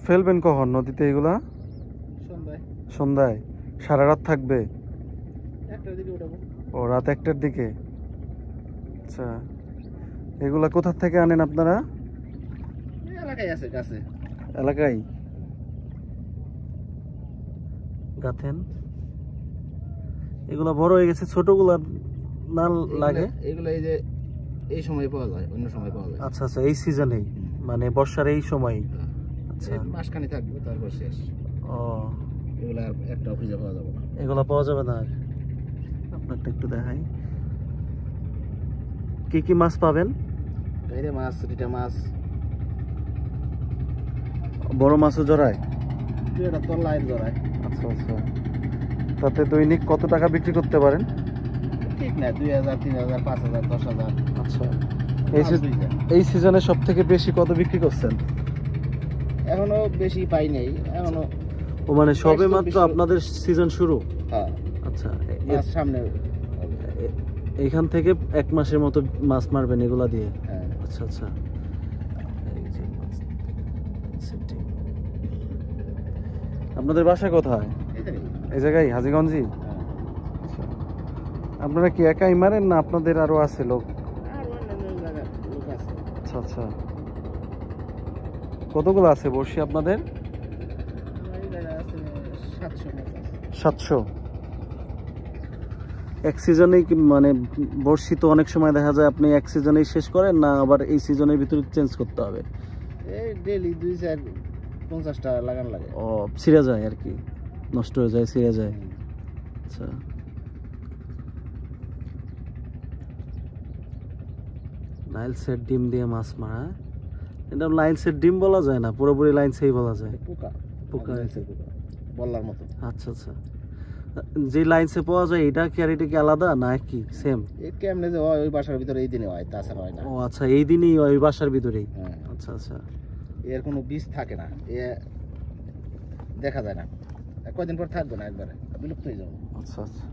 ফেলবেন কখন নদীতে এগুলা? সন্ধ্যায়। সন্ধ্যায়? সারা রাত থাকবে? 1টার দিকে উঠাবো। ও, রাত 1টার দিকে। আচ্ছা, এগুলা কোথা থেকে আনেন আপনারা? এলাকায় আছে, গাছে। এলাকায় গাথেন। এগুলা বড় হয়ে গেছে, ছোটগুলা না লাগে? এগুলো এই যে এই সময় পাওয়া যায়, অন্য সময় পাওয়া যায়। আচ্ছা আচ্ছা, এই সিজনেই, মানে বর্ষার এই সময়। আচ্ছা, মাসখানি থাকবে, তারপর শেষ। ও, এগুলো আর একটাও খুঁজে পাওয়া যাবে না। এগুলা পাওয়া যাবে না আর। আপনারটা একটু দেখাই, কি কি মাছ পাবেন? গাইরে মাছ, রিটা মাছ, বড় মাছও জড়ায়? এটা তলায় জড়ায়। আচ্ছা আচ্ছা, তাতে দৈনিক কত টাকা বিক্রি করতে পারেন? ঠিক না, 2000, 3000, 5000, 10000। আচ্ছা, এই সিজনে সব থেকে বেশি কত বিক্রি করছেন? এখনো বেশি পাই নাই, এখনো। ও, মানে সবে মাত্র আপনাদের সিজন শুরু? হ্যাঁ। আচ্ছা, মাছ সামনে। এইখান থেকে 1 মাসের মতো মাছ মারবেন এগুলা দিয়ে? হ্যাঁ। আচ্ছা আচ্ছা, আপনাদের বাসা কোথায়? এই জায়গায়, হাজীগঞ্জি? আচ্ছা, আপনারা কি একাই মারেন না আপনাদের আরো আছে লোক? আচ্ছা আচ্ছা, কতগুলো আছে বড়শি আপনাদের? 700। এক সিজনেই মানে বড়শি তো অনেক সময় দেখা যায় আপনি এক সিজনেই শেষ করেন না, আবার এই সিজনের ভিতরে চেঞ্জ করতে হবে? এই ডেইলি 2-4-50টা লাগান লাগে। ও, ছিঁড়ে যায় আর কি, নষ্ট হয়ে যায়, ছিঁড়ে যায়। আচ্ছা, নাইল সেট ডিম দিয়ে মাছ মারা, এটা লাইন সেট ডিম বলা যায় না, পুরোপুরি লাইন সেই বলা যায়। পোকা, পোকা, বলার মতো। আচ্ছা আচ্ছা, যে লাইনসে পাওয়া যায় এটা কি আর এটা কি আলাদা না কি সেম? এই কেমনে যে ওই বাসার ভিতরে এই দিনে হয়, তাছাড়া হয় না। ও আচ্ছা, এই দিনই ওই বাসার ভিতরেই? হ্যাঁ। আচ্ছা আচ্ছা, এর কোনো বীজ থাকে না, এ দেখা যায় না, কয়দিন পর থাকবে না, একবারে বিলুপ্ত হয়ে যাবে। আচ্ছা আচ্ছা।